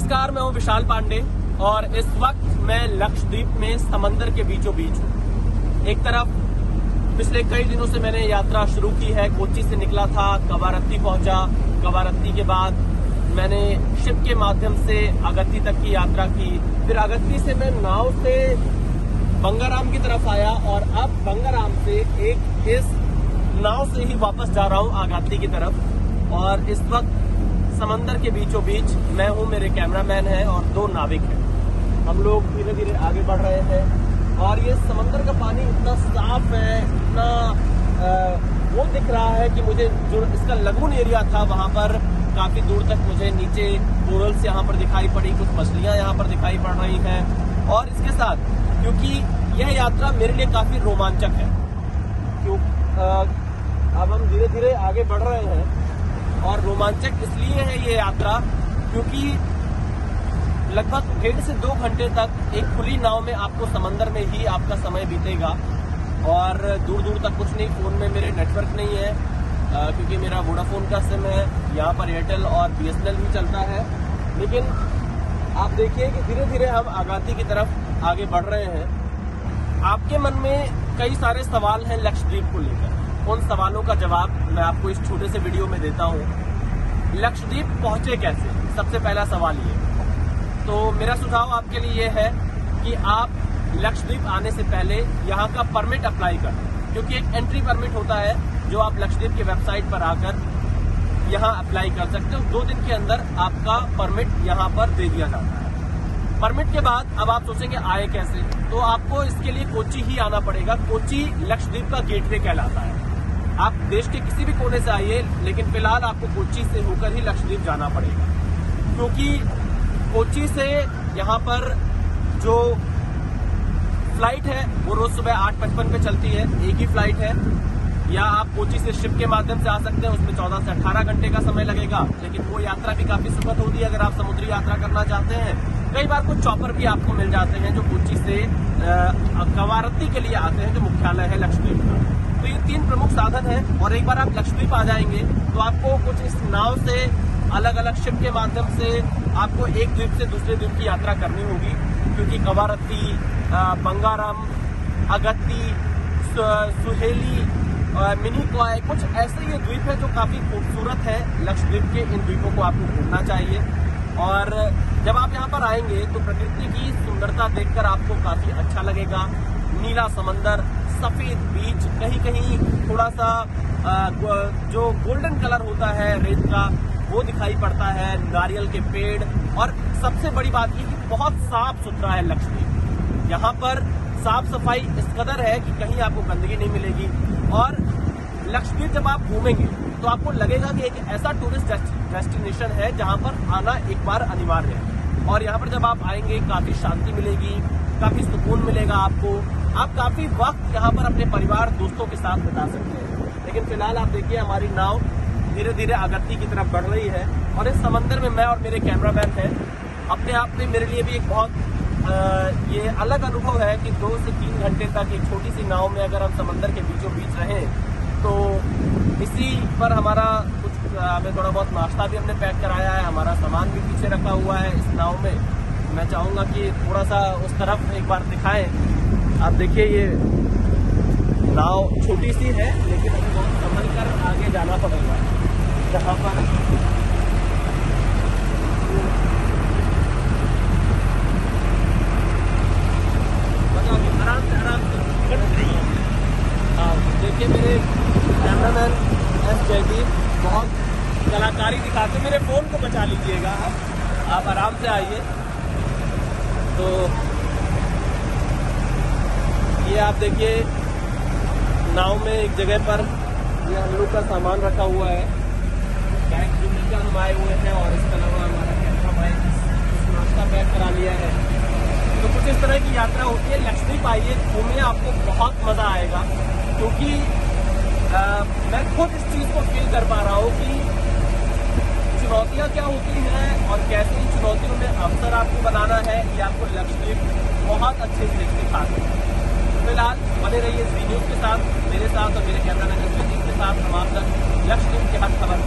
नमस्कार, मैं हूं विशाल पांडे और इस वक्त मैं लक्षद्वीप में समंदर के बीचों बीच हूं। एक तरफ पिछले कई दिनों से मैंने यात्रा शुरू की है। कोच्चि से निकला था, कवारत्ती पहुंचा। कवारत्ती के बाद मैंने शिप के माध्यम से अगत्ती तक की यात्रा की। फिर अगत्ती से मैं नाव से बंगाराम की तरफ आया और अब बंगाराम से इस नाव से ही वापस जा रहा हूं अगत्ती की तरफ। और इस वक्त समंदर के बीचों बीच मैं हूं, मेरे कैमरामैन हैं और 2 नाविक हैं। हम लोग धीरे धीरे आगे बढ़ रहे हैं और ये समंदर का पानी इतना साफ है, इतना वो दिख रहा है कि मुझे जो इसका लगून एरिया था वहां पर काफी दूर तक मुझे नीचे कोरल्स यहाँ पर दिखाई पड़ी, कुछ मछलियां यहाँ पर दिखाई पड़ रही हैं। और इसके साथ क्योंकि यह यात्रा मेरे लिए काफी रोमांचक है, क्यों अब हम धीरे धीरे आगे बढ़ रहे हैं और रोमांचक इसलिए है ये यात्रा क्योंकि लगभग 1.5 से 2 घंटे तक एक खुली नाव में आपको समंदर में ही आपका समय बीतेगा। और दूर दूर तक कुछ नहीं, फोन में मेरे नेटवर्क नहीं है क्योंकि मेरा वोडाफोन का सिम है, यहाँ पर एयरटेल और बीएसएनएल भी चलता है। लेकिन आप देखिए कि धीरे धीरे हम अगत्ती की तरफ आगे बढ़ रहे हैं। आपके मन में कई सारे सवाल हैं लक्षद्वीप को लेकर। उन सवालों का जवाब मैं आपको इस छोटे से वीडियो में देता हूं। लक्षद्वीप पहुंचे कैसे, सबसे पहला सवाल ये। तो मेरा सुझाव आपके लिए ये है कि आप लक्षद्वीप आने से पहले यहाँ का परमिट अप्लाई करें, क्योंकि एक एंट्री परमिट होता है जो आप लक्षद्वीप की वेबसाइट पर आकर यहाँ अप्लाई कर सकते हो। 2 दिन के अंदर आपका परमिट यहाँ पर दे दिया जाता है। परमिट के बाद अब आप सोचेंगे आए कैसे, तो आपको इसके लिए कोच्चि ही आना पड़ेगा। कोच्चि लक्षद्वीप का गेटवे कहलाता है। आप देश के किसी भी कोने से आइए, लेकिन फिलहाल आपको कोच्चि से होकर ही लक्षद्वीप जाना पड़ेगा, क्योंकि कोच्चि से यहाँ पर जो फ्लाइट है वो रोज सुबह 8:55 पे चलती है, एक ही फ्लाइट है। या आप कोच्चि से शिप के माध्यम से आ सकते हैं, उसमें 14 से 18 घंटे का समय लगेगा, लेकिन वो यात्रा भी काफी सुखद होती है अगर आप समुद्री यात्रा करना चाहते हैं। कई बार कुछ चॉपर भी आपको मिल जाते हैं जो कोच्चि से कवारत्ती के लिए आते हैं, जो मुख्यालय है लक्षद्वीप का। तो ये 3 प्रमुख साधन हैं और एक बार आप लक्षद्वीप आ जाएंगे तो आपको कुछ इस नाव से अलग अलग शिप के माध्यम से आपको एक द्वीप से दूसरे द्वीप की यात्रा करनी होगी, क्योंकि कवारत्ती, बंगाराम, अगत्ती, सुहेली, मिनिकॉय, कुछ ऐसे ये द्वीप है जो काफी खूबसूरत है। लक्षद्वीप के इन द्वीपों को आपको घूमना चाहिए। और जब आप यहाँ पर आएंगे तो प्रकृति की सुंदरता देखकर आपको काफी अच्छा लगेगा। नीला समंदर, सफेद बीच, कहीं कहीं थोड़ा सा जो गोल्डन कलर होता है रेत का वो दिखाई पड़ता है, नारियल के पेड़। और सबसे बड़ी बात ये कि बहुत साफ सुथरा है लक्षद्वीप। यहाँ पर साफ सफाई इस कदर है कि कहीं आपको गंदगी नहीं मिलेगी। और लक्षद्वीप जब आप घूमेंगे तो आपको लगेगा कि एक ऐसा टूरिस्ट डेस्टिनेशन है जहाँ पर आना एक बार अनिवार्य है। और यहाँ पर जब आप आएंगे काफी शांति मिलेगी, काफी सुकून मिलेगा आपको। आप काफी वक्त यहाँ पर अपने परिवार दोस्तों के साथ बिता सकते हैं। लेकिन फिलहाल आप देखिए हमारी नाव धीरे धीरे अगत्ती की तरफ बढ़ रही है और इस समंदर में मैं और मेरे कैमरामैन हैं। अपने आप में मेरे लिए भी एक बहुत ये अलग अनुभव है कि 2 से 3 घंटे तक एक छोटी सी नाव में अगर हम समंदर के बीचों बीच रहें। तो इसी पर हमारा कुछ हमें थोड़ा बहुत नाश्ता भी हमने पैक कराया है, हमारा सामान भी पीछे रखा हुआ है इस नाव में। मैं चाहूँगा कि थोड़ा सा उस तरफ एक बार दिखाएं। आप देखिए ये नाव छोटी सी है, लेकिन हमें बहुत संभल कर आगे जाना पड़ेगा। जहाँ पर आराम से देखिए मेरे कैमरामैन एस जयदीप बहुत कलाकारी दिखाते। मेरे फोन को बचा लीजिएगा, आप आराम से आइए। तो ये आप देखिए नाव में एक जगह पर ये हम लोग का सामान रखा हुआ है, बैग जो नीचे हम आए हुए हैं, और इसके अलावा हमारा कैमरा माइक, नाश्ता पैक करा लिया है। तो कुछ इस तरह की यात्रा होती है। लक्षद्वीप आइए, घूमिए, आपको बहुत मजा आएगा। क्योंकि मैं खुद इस चीज को फील कर पा रहा हूँ कि चुनौतियाँ क्या होती हैं और कैसे इन चुनौतियों में अवसर आपको बनाना है, ये आपको लक्षद्वीप बहुत अच्छे से सिखाते हैं। फिलहाल बने रहिए ज़ी न्यूज़ के साथ, मेरे साथ और मेरे कैमरामैन के साथ। हम आप तक लक्षद्वीप की हर खबर